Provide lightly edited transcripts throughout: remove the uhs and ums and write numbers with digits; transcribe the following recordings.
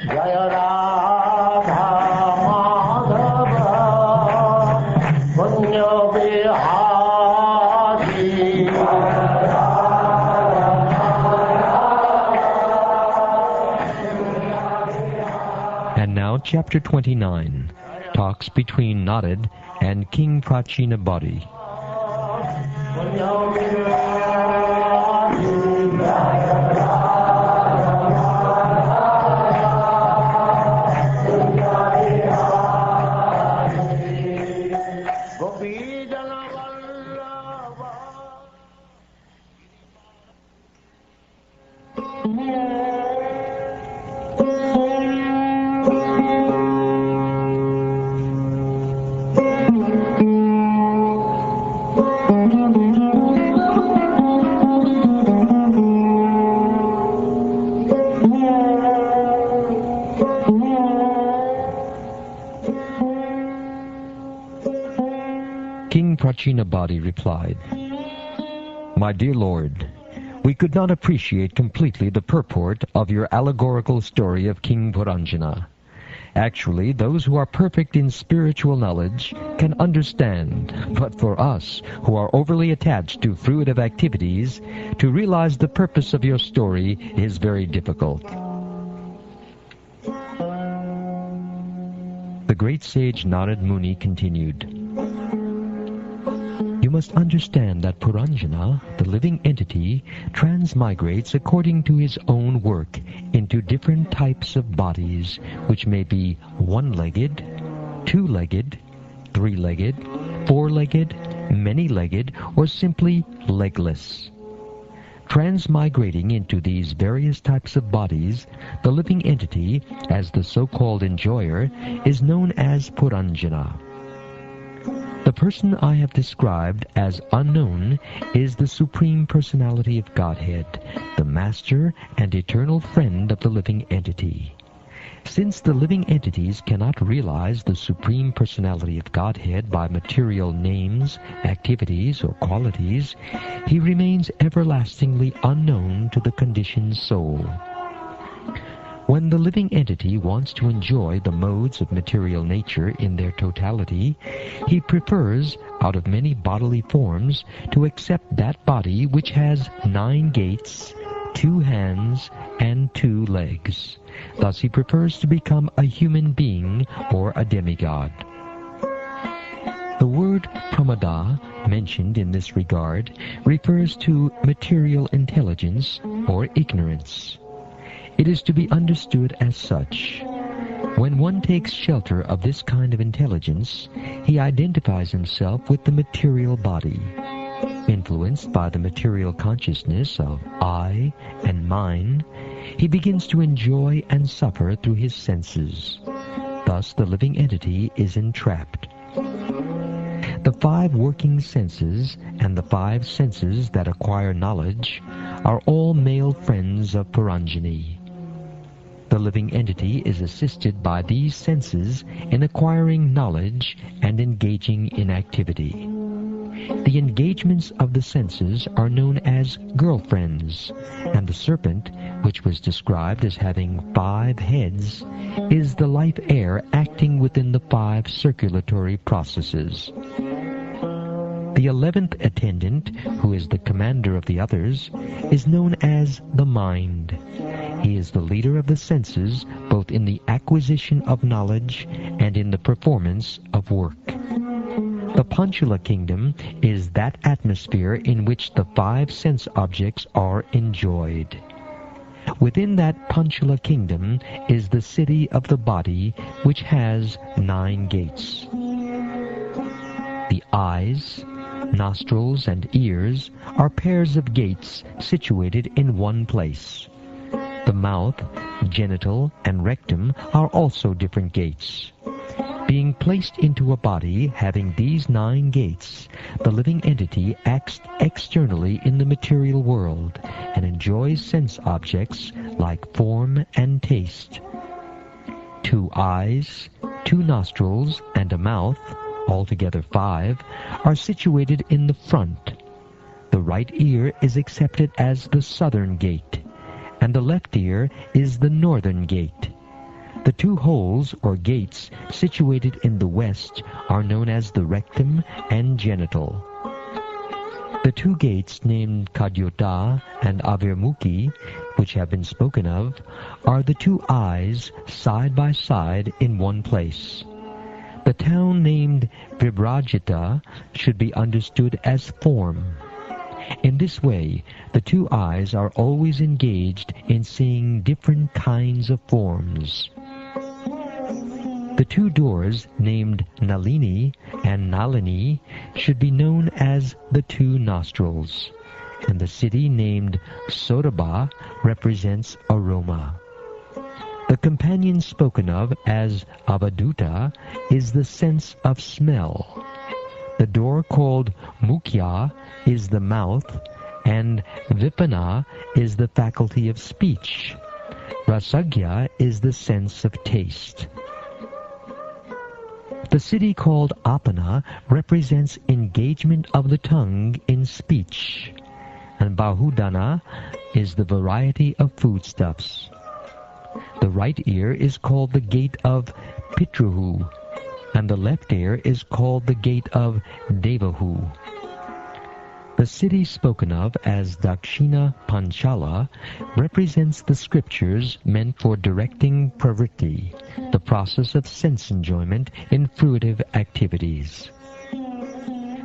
Jaya Radha Madhava Punya Vihari. And now Chapter 29 talks between Narad and King Prachinabodhi. King Prachinabodhi replied, "My dear Lord, we could not appreciate completely the purport of your allegorical story of King Puranjana. Actually, those who are perfect in spiritual knowledge can understand, but for us, who are overly attached to fruitive activities, to realize the purpose of your story is very difficult." The great sage Narad Muni continued, "You must understand that Puranjana, the living entity, transmigrates according to his own work into different types of bodies, which may be one-legged, two-legged, three-legged, four-legged, many-legged, or simply legless. Transmigrating into these various types of bodies, the living entity, as the so-called enjoyer, is known as Puranjana. The person I have described as unknown is the Supreme Personality of Godhead, the Master and eternal friend of the living entity. Since the living entities cannot realize the Supreme Personality of Godhead by material names, activities, or qualities, he remains everlastingly unknown to the conditioned soul. When the living entity wants to enjoy the modes of material nature in their totality, he prefers, out of many bodily forms, to accept that body which has 9 gates, 2 hands, and 2 legs. Thus he prefers to become a human being or a demigod. The word pramada, mentioned in this regard, refers to material intelligence or ignorance. It is to be understood as such. When one takes shelter of this kind of intelligence, he identifies himself with the material body. Influenced by the material consciousness of I and mine, he begins to enjoy and suffer through his senses. Thus the living entity is entrapped. The 5 working senses and the 5 senses that acquire knowledge are all male friends of Puranjani. The living entity is assisted by these senses in acquiring knowledge and engaging in activity. The engagements of the senses are known as girlfriends, and the serpent, which was described as having 5 heads, is the life air acting within the 5 circulatory processes. The 11th attendant, who is the commander of the others, is known as the mind. He is the leader of the senses, both in the acquisition of knowledge and in the performance of work. The Panchula kingdom is that atmosphere in which the 5 sense objects are enjoyed. Within that Panchula kingdom is the city of the body, which has 9 gates. The eyes, nostrils, and ears are pairs of gates situated in one place. The mouth, genital, and rectum are also different gates. Being placed into a body having these 9 gates, the living entity acts externally in the material world and enjoys sense objects like form and taste. 2 eyes, 2 nostrils, and a mouth, altogether 5, are situated in the front. The right ear is accepted as the southern gate, and the left ear is the northern gate. The two holes or gates situated in the west are known as the rectum and genital. The two gates named Kadyota and Avirmukhi, which have been spoken of, are the two eyes side by side in one place. The town named Vibrajita should be understood as form. In this way, the two eyes are always engaged in seeing different kinds of forms. The two doors named Nalini and Nalini should be known as the two nostrils, and the city named Sorabha represents aroma. The companion spoken of as Avaduta is the sense of smell. The door called Mukhya is the mouth, and Vipana is the faculty of speech. Rasagya is the sense of taste. The city called Apana represents engagement of the tongue in speech, and Bahudana is the variety of foodstuffs. The right ear is called the gate of Pitruhu, and the left ear is called the gate of Devahu. The city spoken of as Dakshina Panchala represents the scriptures meant for directing pravritti, the process of sense enjoyment in fruitive activities.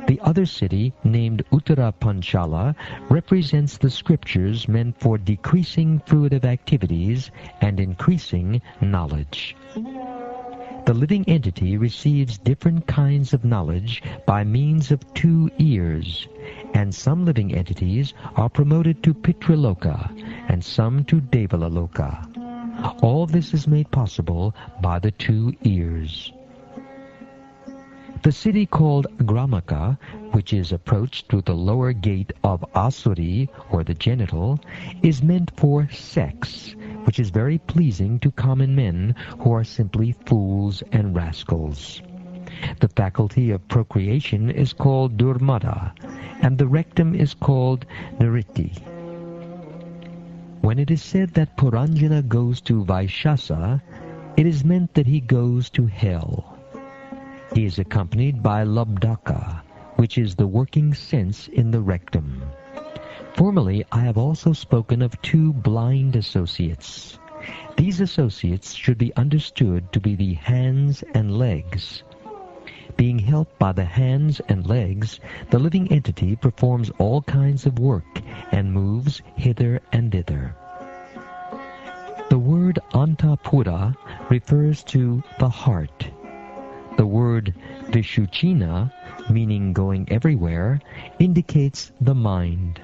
The other city, named Uttara Panchala, represents the scriptures meant for decreasing fruitive activities and increasing knowledge. The living entity receives different kinds of knowledge by means of two ears, and some living entities are promoted to Pitraloka and some to Devalaloka. All this is made possible by the two ears. The city called Gramaka, which is approached through the lower gate of Asuri, or the genital, is meant for sex, which is very pleasing to common men who are simply fools and rascals. The faculty of procreation is called Durmada, and the rectum is called Nritti. When it is said that Puranjana goes to Vaishasa, it is meant that he goes to hell. He is accompanied by Labdaka, which is the working sense in the rectum. Formerly, I have also spoken of two blind associates. These associates should be understood to be the hands and legs. Being helped by the hands and legs, the living entity performs all kinds of work and moves hither and thither. The word Antapura refers to the heart. The word Vishuchina, meaning going everywhere, indicates the mind.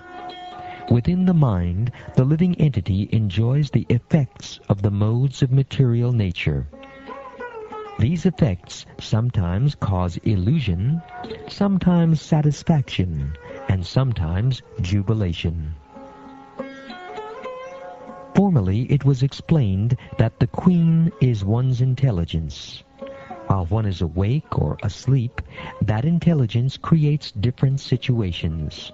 Within the mind, the living entity enjoys the effects of the modes of material nature. These effects sometimes cause illusion, sometimes satisfaction, and sometimes jubilation. Formerly, it was explained that the queen is one's intelligence. While one is awake or asleep, that intelligence creates different situations.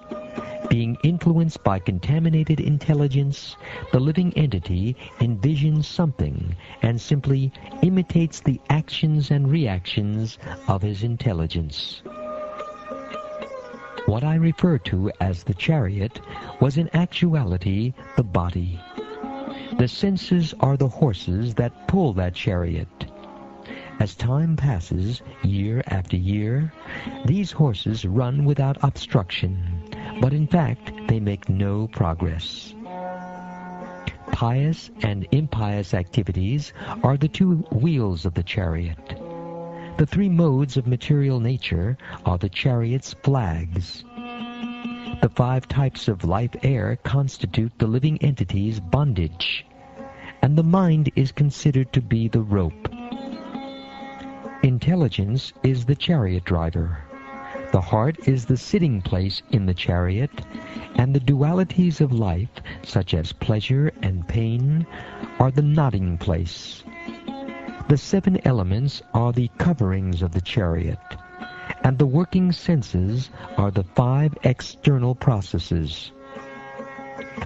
Being influenced by contaminated intelligence, the living entity envisions something and simply imitates the actions and reactions of his intelligence. What I refer to as the chariot was in actuality the body. The senses are the horses that pull that chariot. As time passes, year after year, these horses run without obstruction, but in fact they make no progress. Pious and impious activities are the two wheels of the chariot. The three modes of material nature are the chariot's flags. The 5 types of life air constitute the living entity's bondage, and the mind is considered to be the rope. Intelligence is the chariot driver. The heart is the sitting place in the chariot, and the dualities of life, such as pleasure and pain, are the nodding place. The 7 elements are the coverings of the chariot, and the working senses are the 5 external processes.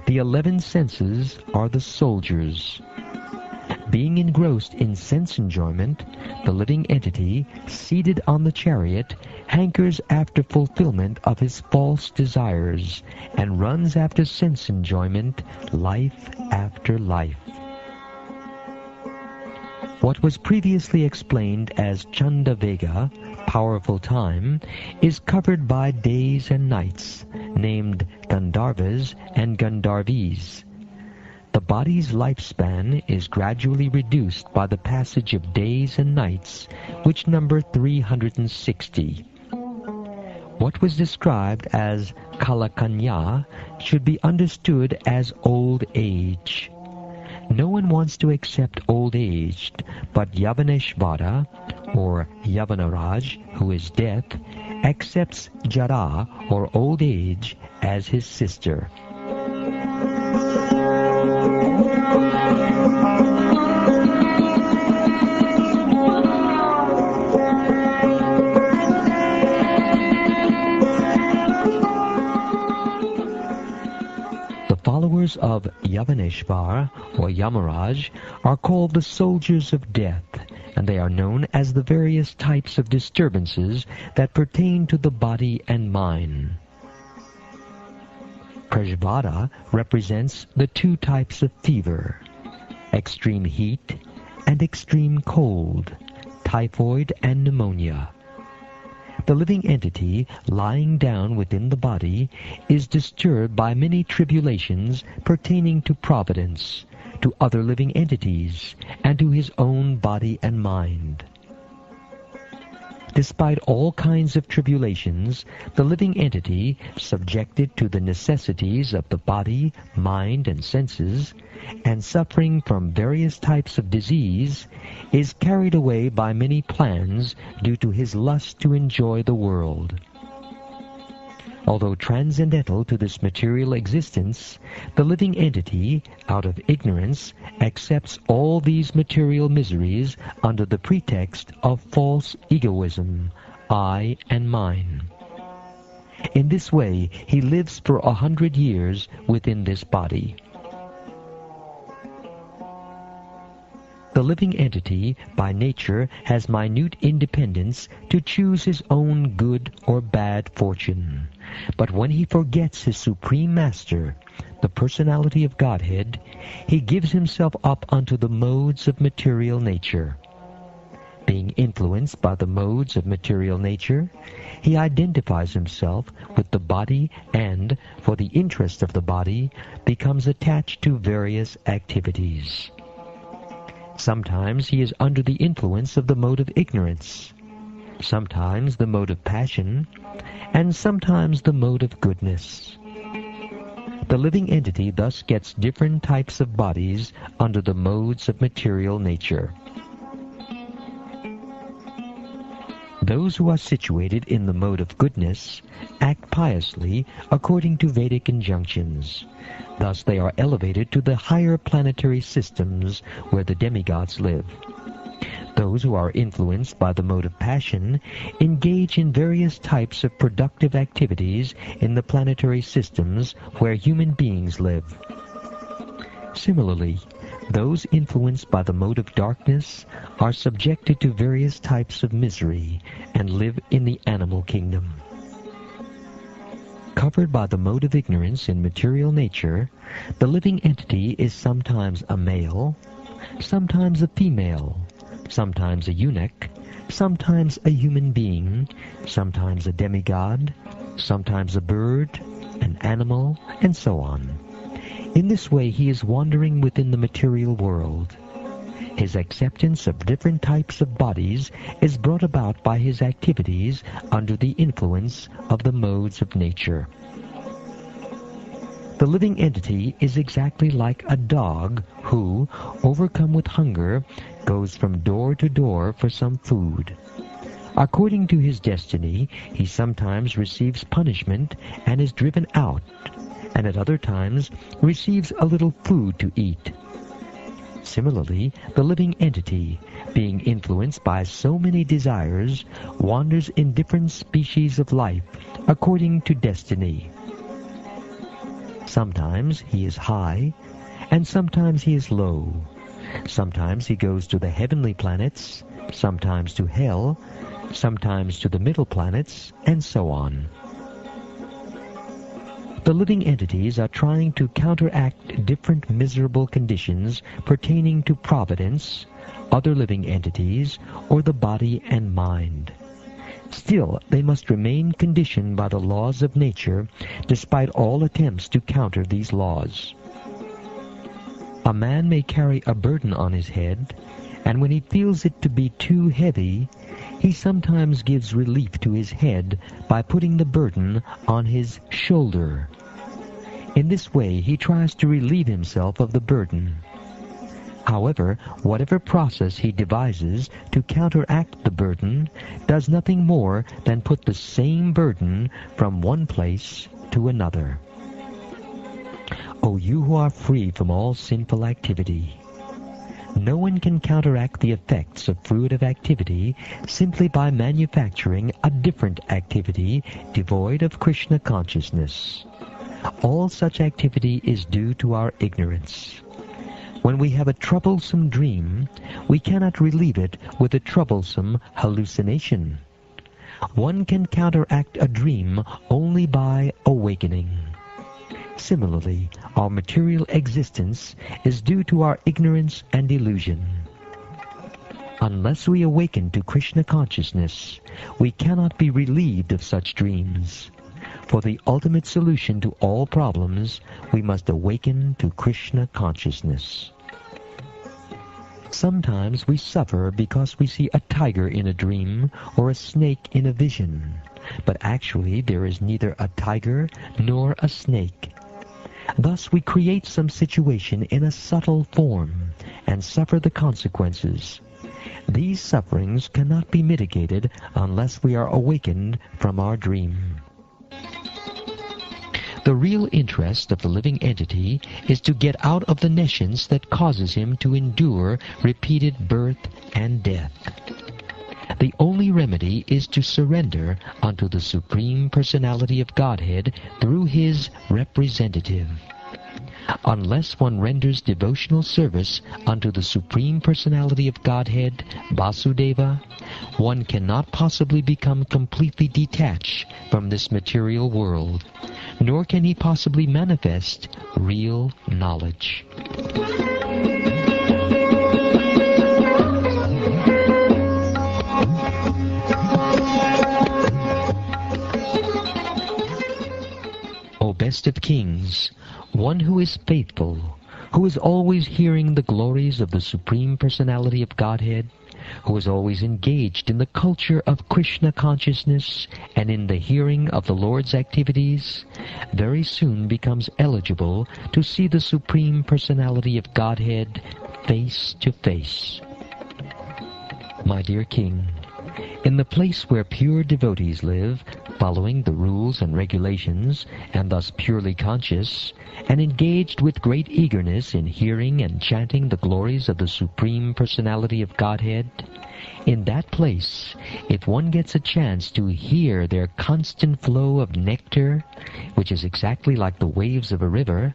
The 11 senses are the soldiers. Being engrossed in sense enjoyment, the living entity, seated on the chariot, hankers after fulfillment of his false desires, and runs after sense enjoyment, life after life. What was previously explained as Chandavega, powerful time, is covered by days and nights, named Gandharvas and Gandharvis. The body's lifespan is gradually reduced by the passage of days and nights, which number 360. What was described as Kalakanya should be understood as old age. No one wants to accept old age, but Yavaneshvara, or Yavanaraj, who is death, accepts Jara, or old age, as his sister. Followers of Yavaneshvar, or Yamaraj, are called the soldiers of death, and they are known as the various types of disturbances that pertain to the body and mind. Prajvada represents the two types of fever, extreme heat and extreme cold, typhoid and pneumonia. The living entity lying down within the body is disturbed by many tribulations pertaining to providence, to other living entities, and to his own body and mind. Despite all kinds of tribulations, the living entity, subjected to the necessities of the body, mind, and senses, and suffering from various types of disease, is carried away by many plans due to his lust to enjoy the world. Although transcendental to this material existence, the living entity, out of ignorance, accepts all these material miseries under the pretext of false egoism, I and mine. In this way, he lives for 100 years within this body. The living entity, by nature, has minute independence to choose his own good or bad fortune. But when he forgets his Supreme Master, the personality of Godhead, he gives himself up unto the modes of material nature. Being influenced by the modes of material nature, he identifies himself with the body and, for the interest of the body, becomes attached to various activities. Sometimes he is under the influence of the mode of ignorance, sometimes the mode of passion, and sometimes the mode of goodness. The living entity thus gets different types of bodies under the modes of material nature. Those who are situated in the mode of goodness act piously according to Vedic injunctions. Thus they are elevated to the higher planetary systems where the demigods live. Those who are influenced by the mode of passion engage in various types of productive activities in the planetary systems where human beings live. Similarly, those influenced by the mode of darkness are subjected to various types of misery and live in the animal kingdom. Covered by the mode of ignorance in material nature, the living entity is sometimes a male, sometimes a female, sometimes a eunuch, sometimes a human being, sometimes a demigod, sometimes a bird, an animal, and so on. In this way he is wandering within the material world. His acceptance of different types of bodies is brought about by his activities under the influence of the modes of nature. The living entity is exactly like a dog who, overcome with hunger, goes from door to door for some food. According to his destiny, he sometimes receives punishment and is driven out, and at other times receives a little food to eat. Similarly, the living entity, being influenced by so many desires, wanders in different species of life according to destiny. Sometimes he is high, and sometimes he is low. Sometimes he goes to the heavenly planets, sometimes to hell, sometimes to the middle planets, and so on. The living entities are trying to counteract different miserable conditions pertaining to providence, other living entities, or the body and mind. Still, they must remain conditioned by the laws of nature, despite all attempts to counter these laws. A man may carry a burden on his head, and when he feels it to be too heavy, he sometimes gives relief to his head by putting the burden on his shoulder. In this way, he tries to relieve himself of the burden. However, whatever process he devises to counteract the burden does nothing more than put the same burden from one place to another. O you who are free from all sinful activity, no one can counteract the effects of fruitive activity simply by manufacturing a different activity devoid of Krishna consciousness. All such activity is due to our ignorance. When we have a troublesome dream, we cannot relieve it with a troublesome hallucination. One can counteract a dream only by awakening. Similarly, our material existence is due to our ignorance and illusion. Unless we awaken to Krishna consciousness, we cannot be relieved of such dreams. For the ultimate solution to all problems, we must awaken to Krishna consciousness. Sometimes we suffer because we see a tiger in a dream or a snake in a vision, but actually there is neither a tiger nor a snake. Thus we create some situation in a subtle form and suffer the consequences. These sufferings cannot be mitigated unless we are awakened from our dream. The real interest of the living entity is to get out of the nescience that causes him to endure repeated birth and death. The only remedy is to surrender unto the Supreme Personality of Godhead through his representative. Unless one renders devotional service unto the Supreme Personality of Godhead, Vasudeva, one cannot possibly become completely detached from this material world, nor can he possibly manifest real knowledge. O best of kings, one who is faithful, who is always hearing the glories of the Supreme Personality of Godhead, who is always engaged in the culture of Krishna consciousness and in the hearing of the Lord's activities, very soon becomes eligible to see the Supreme Personality of Godhead face to face. My dear King, in the place where pure devotees live, following the rules and regulations, and thus purely conscious, and engaged with great eagerness in hearing and chanting the glories of the Supreme Personality of Godhead, in that place, if one gets a chance to hear their constant flow of nectar, which is exactly like the waves of a river,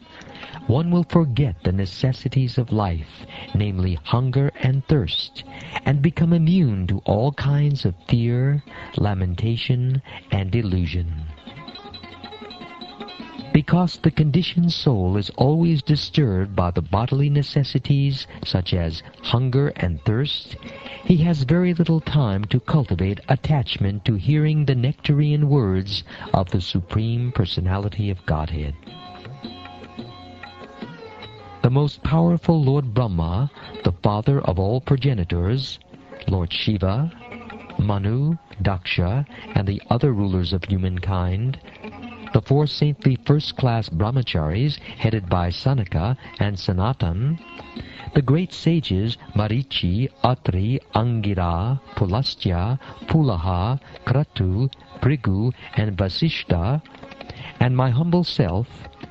one will forget the necessities of life, namely hunger and thirst, and become immune to all kinds of fear, lamentation, and delusion. Because the conditioned soul is always disturbed by the bodily necessities such as hunger and thirst, he has very little time to cultivate attachment to hearing the nectarian words of the Supreme Personality of Godhead. The most powerful Lord Brahma, the father of all progenitors, Lord Shiva, Manu, Daksha, and the other rulers of humankind, the four saintly first-class brahmacharis headed by Sanaka and Sanatan, the great sages Marichi, Atri, Angira, Pulastya, Pulaha, Kratu, Brigu, and Vasishta, and my humble self,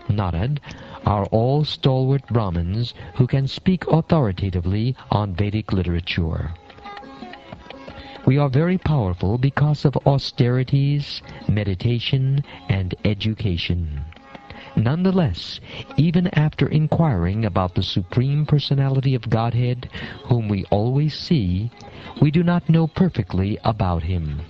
Narad, are all stalwart Brahmins who can speak authoritatively on Vedic literature. We are very powerful because of austerities, meditation, and education. Nonetheless, even after inquiring about the Supreme Personality of Godhead, whom we always see, we do not know perfectly about Him.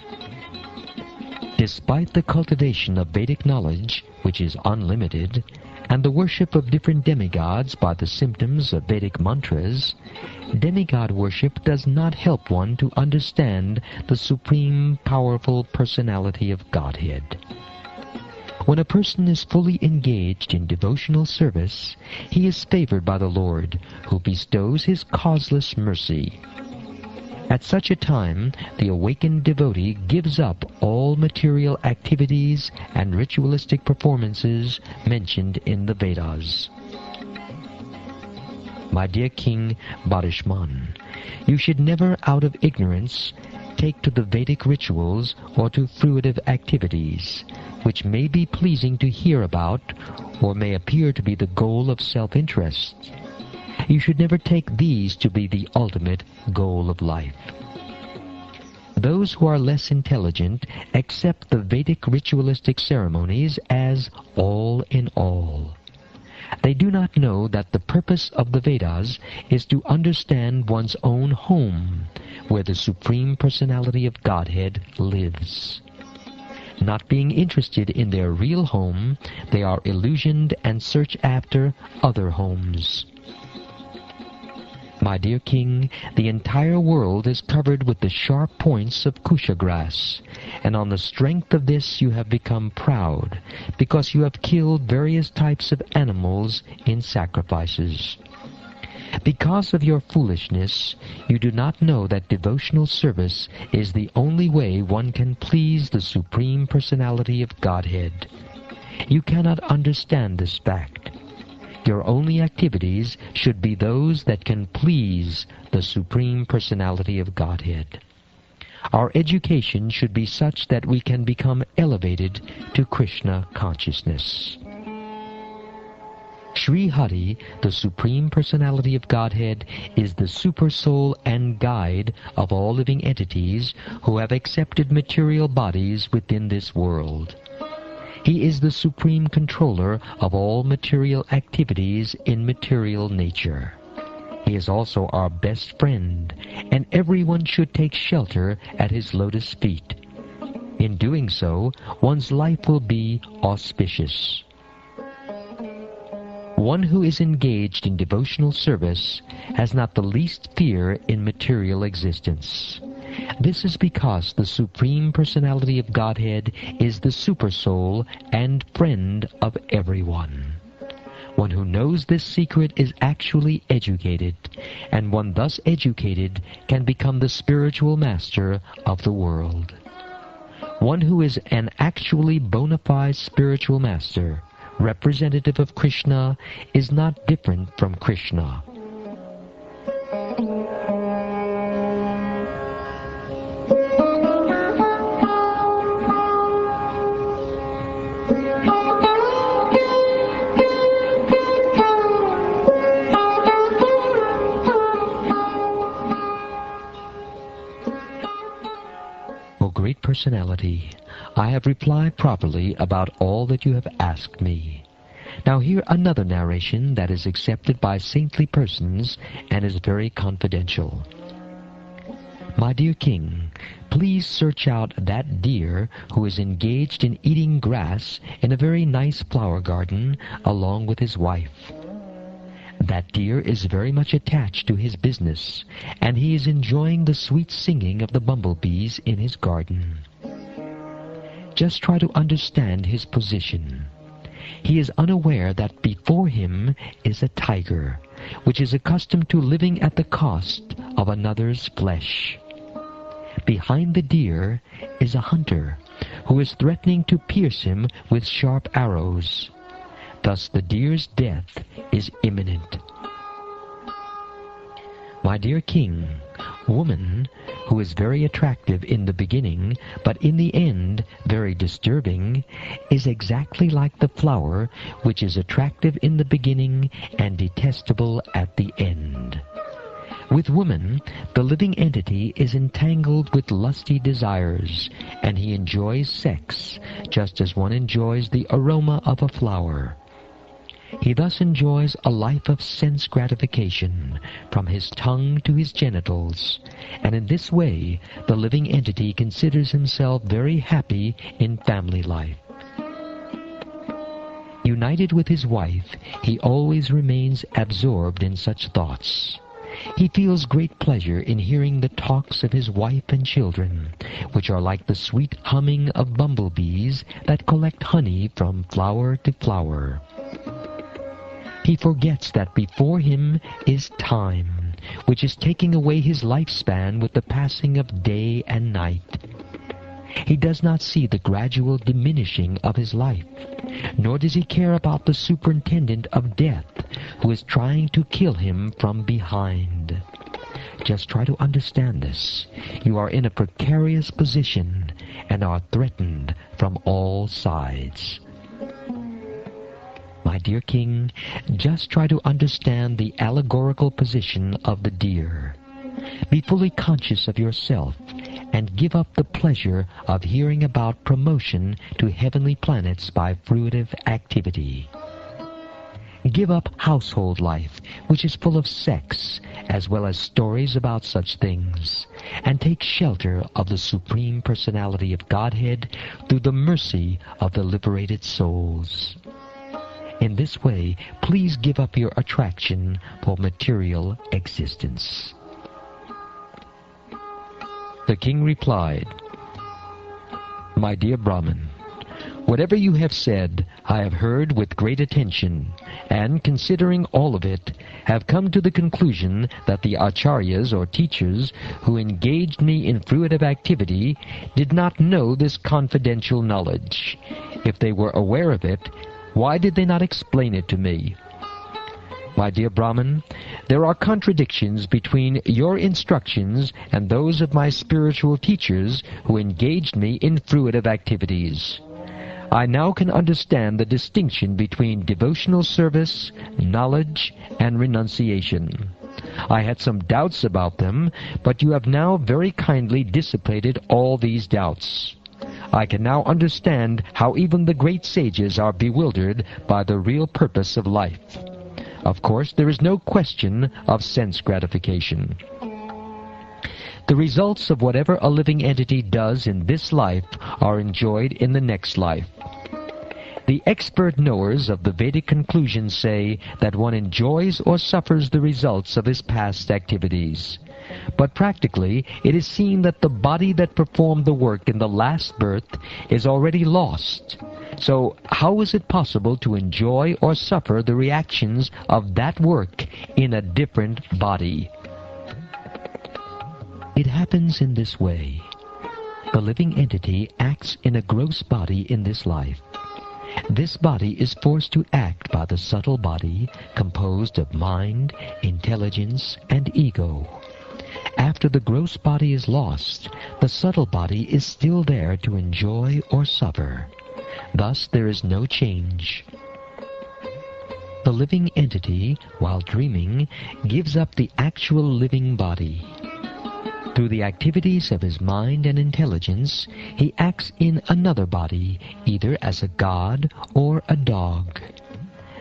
Despite the cultivation of Vedic knowledge, which is unlimited, and the worship of different demigods by the symptoms of Vedic mantras, demigod worship does not help one to understand the Supreme Powerful Personality of Godhead. When a person is fully engaged in devotional service, he is favored by the Lord, who bestows His causeless mercy. At such a time, the awakened devotee gives up all material activities and ritualistic performances mentioned in the Vedas. My dear King Bharisman, you should never out of ignorance take to the Vedic rituals or to fruitive activities, which may be pleasing to hear about or may appear to be the goal of self-interest. You should never take these to be the ultimate goal of life. Those who are less intelligent accept the Vedic ritualistic ceremonies as all in all. They do not know that the purpose of the Vedas is to understand one's own home, where the Supreme Personality of Godhead lives. Not being interested in their real home, they are illusioned and search after other homes. My dear King, the entire world is covered with the sharp points of kusha grass, and on the strength of this you have become proud, because you have killed various types of animals in sacrifices. Because of your foolishness, you do not know that devotional service is the only way one can please the Supreme Personality of Godhead. You cannot understand this fact. Your only activities should be those that can please the Supreme Personality of Godhead. Our education should be such that we can become elevated to Krishna consciousness. Sri Hari, the Supreme Personality of Godhead, is the Supersoul and guide of all living entities who have accepted material bodies within this world. He is the supreme controller of all material activities in material nature. He is also our best friend, and everyone should take shelter at his lotus feet. In doing so, one's life will be auspicious. One who is engaged in devotional service has not the least fear in material existence. This is because the Supreme Personality of Godhead is the Supersoul and friend of everyone. One who knows this secret is actually educated, and one thus educated can become the spiritual master of the world. One who is an actually bona fide spiritual master, representative of Krishna, is not different from Krishna. Great Personality, I have replied properly about all that you have asked me. Now hear another narration that is accepted by saintly persons and is very confidential. My dear King, please search out that deer who is engaged in eating grass in a very nice flower garden along with his wife. That deer is very much attached to his business, and he is enjoying the sweet singing of the bumblebees in his garden. Just try to understand his position. He is unaware that before him is a tiger, which is accustomed to living at the cost of another's flesh. Behind the deer is a hunter, who is threatening to pierce him with sharp arrows. Thus the deer's death is imminent. My dear King, woman, who is very attractive in the beginning, but in the end very disturbing, is exactly like the flower, which is attractive in the beginning and detestable at the end. With woman, the living entity is entangled with lusty desires, and he enjoys sex, just as one enjoys the aroma of a flower. He thus enjoys a life of sense gratification, from his tongue to his genitals, and in this way the living entity considers himself very happy in family life. United with his wife, he always remains absorbed in such thoughts. He feels great pleasure in hearing the talks of his wife and children, which are like the sweet humming of bumblebees that collect honey from flower to flower. He forgets that before him is time, which is taking away his lifespan with the passing of day and night. He does not see the gradual diminishing of his life, nor does he care about the superintendent of death, who is trying to kill him from behind. Just try to understand this. You are in a precarious position and are threatened from all sides. My dear king, just try to understand the allegorical position of the deer. Be fully conscious of yourself and give up the pleasure of hearing about promotion to heavenly planets by fruitive activity. Give up household life, which is full of sex, as well as stories about such things, and take shelter of the Supreme Personality of Godhead through the mercy of the liberated souls. In this way, please give up your attraction for material existence. The king replied, My dear Brahmin, whatever you have said, I have heard with great attention, and considering all of it, have come to the conclusion that the acharyas or teachers who engaged me in fruitive activity did not know this confidential knowledge. If they were aware of it, why did they not explain it to me? My dear Brahmin, there are contradictions between your instructions and those of my spiritual teachers who engaged me in fruitive activities. I now can understand the distinction between devotional service, knowledge, and renunciation. I had some doubts about them, but you have now very kindly dissipated all these doubts. I can now understand how even the great sages are bewildered by the real purpose of life. Of course, there is no question of sense gratification. The results of whatever a living entity does in this life are enjoyed in the next life. The expert knowers of the Vedic conclusions say that one enjoys or suffers the results of his past activities. But practically, it is seen that the body that performed the work in the last birth is already lost. So how is it possible to enjoy or suffer the reactions of that work in a different body? It happens in this way. The living entity acts in a gross body in this life. This body is forced to act by the subtle body composed of mind, intelligence, and ego. After the gross body is lost, the subtle body is still there to enjoy or suffer. Thus there is no change. The living entity, while dreaming, gives up the actual living body. Through the activities of his mind and intelligence, he acts in another body, either as a god or a dog.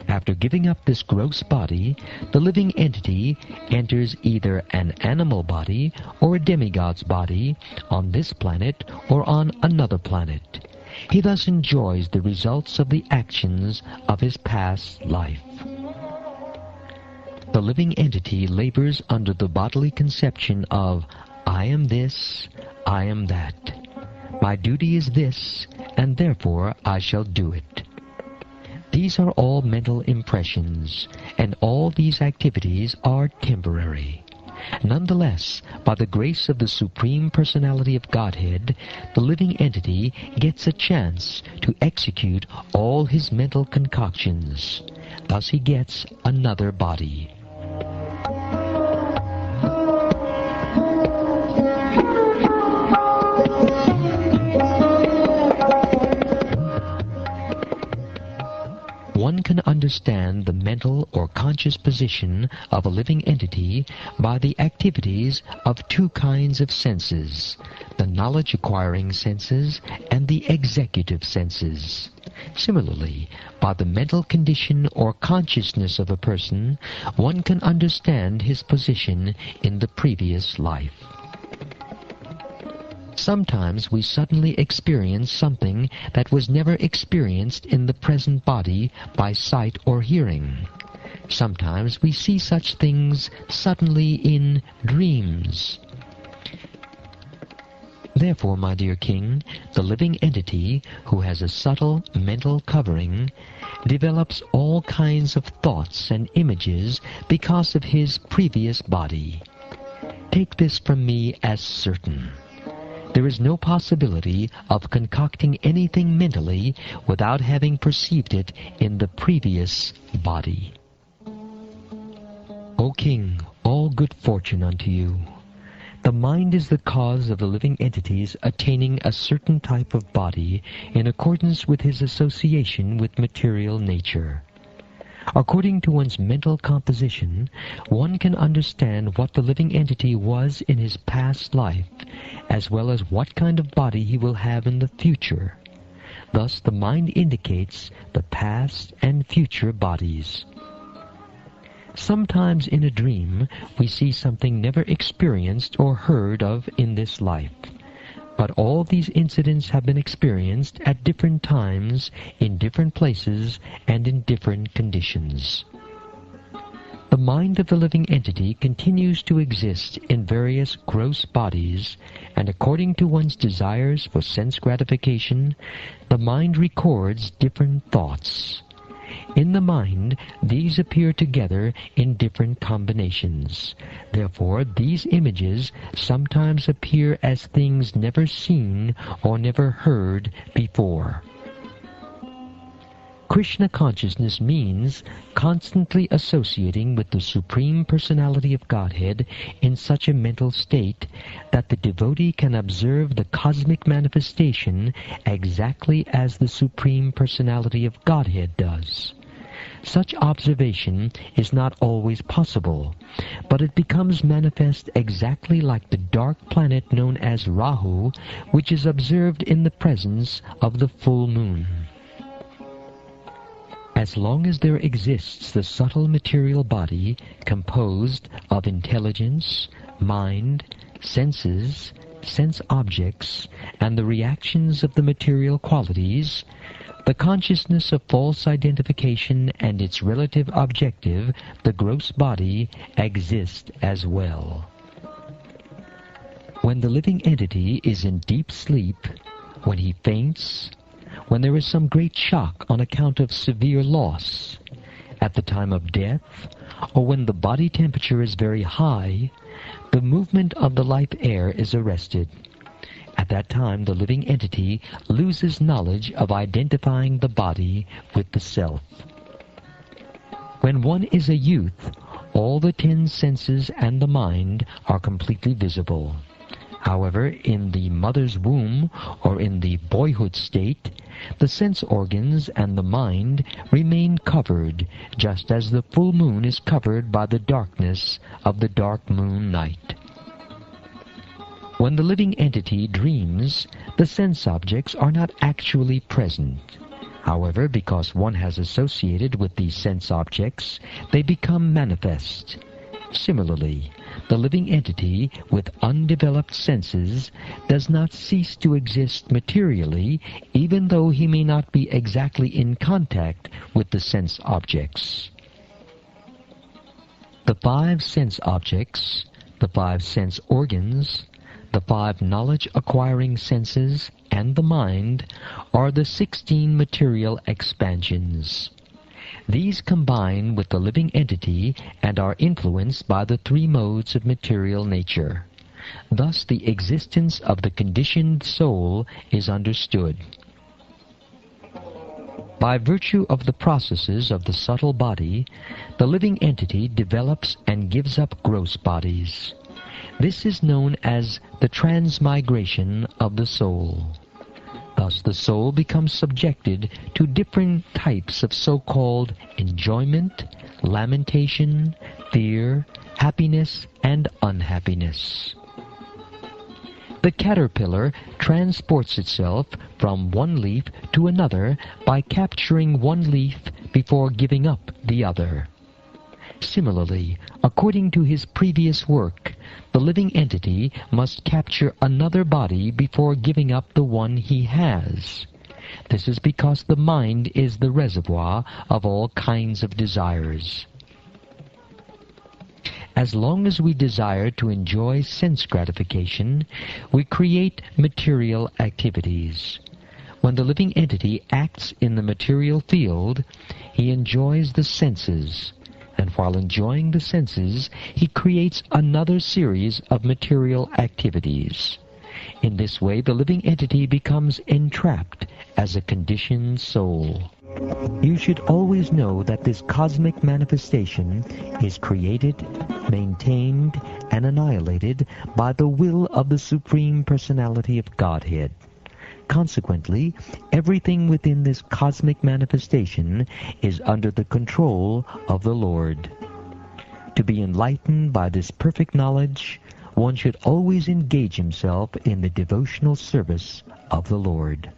After giving up this gross body, the living entity enters either an animal body or a demigod's body on this planet or on another planet. He thus enjoys the results of the actions of his past life. The living entity labors under the bodily conception of, I am this, I am that. My duty is this, and therefore I shall do it. These are all mental impressions, and all these activities are temporary. Nonetheless, by the grace of the Supreme Personality of Godhead, the living entity gets a chance to execute all his mental concoctions. Thus he gets another body. one can understand the mental or conscious position of a living entity by the activities of two kinds of senses, the knowledge-acquiring senses and the executive senses. Similarly, by the mental condition or consciousness of a person, one can understand his position in the previous life. Sometimes we suddenly experience something that was never experienced in the present body by sight or hearing. Sometimes we see such things suddenly in dreams. Therefore, my dear King, the living entity who has a subtle mental covering develops all kinds of thoughts and images because of his previous body. Take this from me as certain. There is no possibility of concocting anything mentally without having perceived it in the previous body. O King, all good fortune unto you. The mind is the cause of the living entities attaining a certain type of body in accordance with his association with material nature. According to one's mental composition, one can understand what the living entity was in his past life, as well as what kind of body he will have in the future. Thus, the mind indicates the past and future bodies. Sometimes in a dream, we see something never experienced or heard of in this life. But all these incidents have been experienced at different times, in different places, and in different conditions. The mind of the living entity continues to exist in various gross bodies, and according to one's desires for sense gratification, the mind records different thoughts. In the mind, these appear together in different combinations. Therefore, these images sometimes appear as things never seen or never heard before. Krishna consciousness means constantly associating with the Supreme Personality of Godhead in such a mental state that the devotee can observe the cosmic manifestation exactly as the Supreme Personality of Godhead does. Such observation is not always possible, but it becomes manifest exactly like the dark planet known as Rahu, which is observed in the presence of the full moon. As long as there exists the subtle material body composed of intelligence, mind, senses, sense objects, and the reactions of the material qualities, the consciousness of false identification and its relative objective, the gross body, exist as well. When the living entity is in deep sleep, when he faints, when there is some great shock on account of severe loss, at the time of death, or when the body temperature is very high, the movement of the life air is arrested. At that time, the living entity loses knowledge of identifying the body with the self. When one is a youth, all the 10 senses and the mind are completely visible. However, in the mother's womb or in the boyhood state, the sense organs and the mind remain covered, just as the full moon is covered by the darkness of the dark moon night. When the living entity dreams, the sense objects are not actually present. However, because one has associated with these sense objects, they become manifest. Similarly, the living entity with undeveloped senses does not cease to exist materially, even though he may not be exactly in contact with the sense objects. The 5 sense objects, the 5 sense organs, the 5 knowledge-acquiring senses, and the mind are the 16 material expansions. These combine with the living entity and are influenced by the 3 modes of material nature. Thus the existence of the conditioned soul is understood. By virtue of the processes of the subtle body, the living entity develops and gives up gross bodies. This is known as the transmigration of the soul. Thus the soul becomes subjected to different types of so-called enjoyment, lamentation, fear, happiness, and unhappiness. The caterpillar transports itself from one leaf to another by capturing one leaf before giving up the other. Similarly, according to his previous work, the living entity must capture another body before giving up the one he has. This is because the mind is the reservoir of all kinds of desires. As long as we desire to enjoy sense gratification, we create material activities. When the living entity acts in the material field, he enjoys the senses, and while enjoying the senses, he creates another series of material activities. In this way, the living entity becomes entrapped as a conditioned soul. You should always know that this cosmic manifestation is created, maintained, and annihilated by the will of the Supreme Personality of Godhead. Consequently, everything within this cosmic manifestation is under the control of the Lord. To be enlightened by this perfect knowledge, one should always engage himself in the devotional service of the Lord.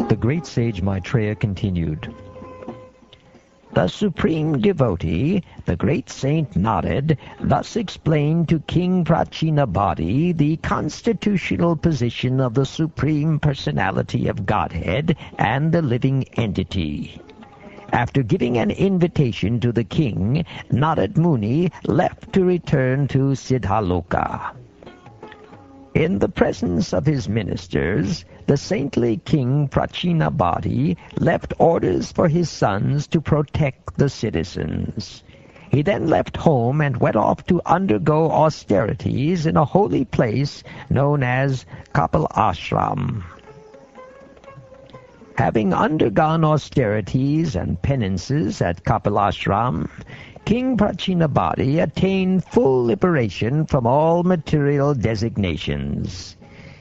The great sage Maitreya continued, The supreme devotee, the great saint Narad, thus explained to King Prachinabhati the constitutional position of the Supreme Personality of Godhead and the living entity. After giving an invitation to the king, Narad Muni left to return to Siddhaloka. In the presence of his ministers, the saintly King Prachinabhati left orders for his sons to protect the citizens. He then left home and went off to undergo austerities in a holy place known as Kapil Ashram. Having undergone austerities and penances at Kapil Ashram, King Prachinabhati attained full liberation from all material designations.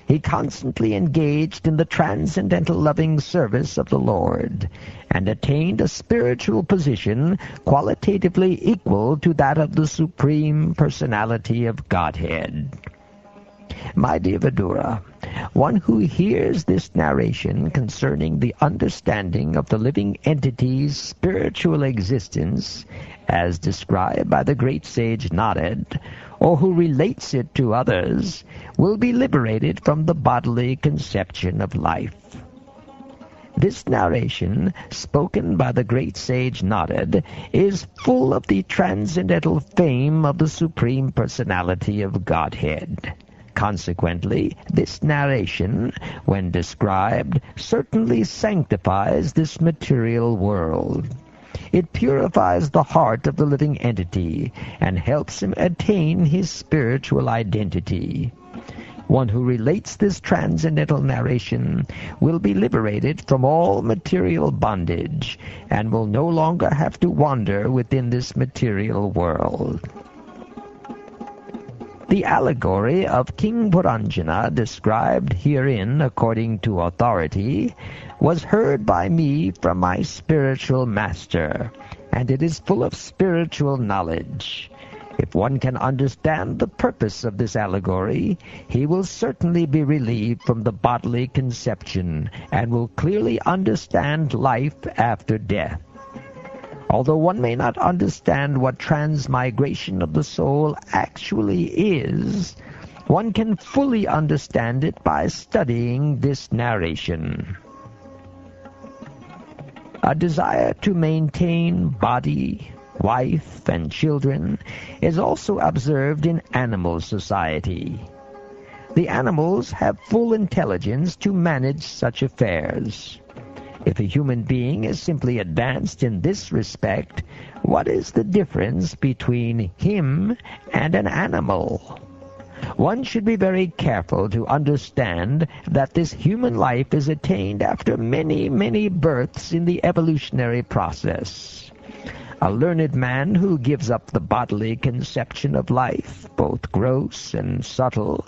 He constantly engaged in the transcendental loving service of the Lord, and attained a spiritual position qualitatively equal to that of the Supreme Personality of Godhead. My dear Vidura, one who hears this narration concerning the understanding of the living entity's spiritual existence, as described by the great sage Narad, or who relates it to others, will be liberated from the bodily conception of life. This narration, spoken by the great sage Narad, is full of the transcendental fame of the Supreme Personality of Godhead. Consequently, this narration, when described, certainly sanctifies this material world. It purifies the heart of the living entity and helps him attain his spiritual identity. One who relates this transcendental narration will be liberated from all material bondage and will no longer have to wander within this material world. The allegory of King Puranjana, described herein according to authority, was heard by me from my spiritual master, and it is full of spiritual knowledge. If one can understand the purpose of this allegory, he will certainly be relieved from the bodily conception, and will clearly understand life after death. Although one may not understand what transmigration of the soul actually is, one can fully understand it by studying this narration. A desire to maintain body, wife, and children is also observed in animal society. The animals have full intelligence to manage such affairs. If a human being is simply advanced in this respect, what is the difference between him and an animal? One should be very careful to understand that this human life is attained after many, many births in the evolutionary process. A learned man who gives up the bodily conception of life, both gross and subtle,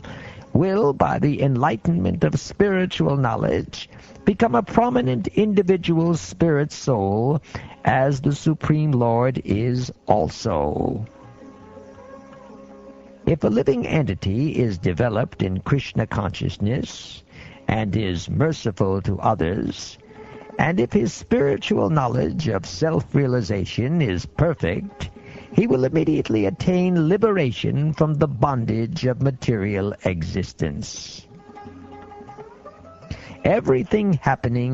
will, by the enlightenment of spiritual knowledge, become a prominent individual spirit soul, as the Supreme Lord is also. If a living entity is developed in Krishna consciousness and is merciful to others, and if his spiritual knowledge of self-realization is perfect, he will immediately attain liberation from the bondage of material existence. Everything happening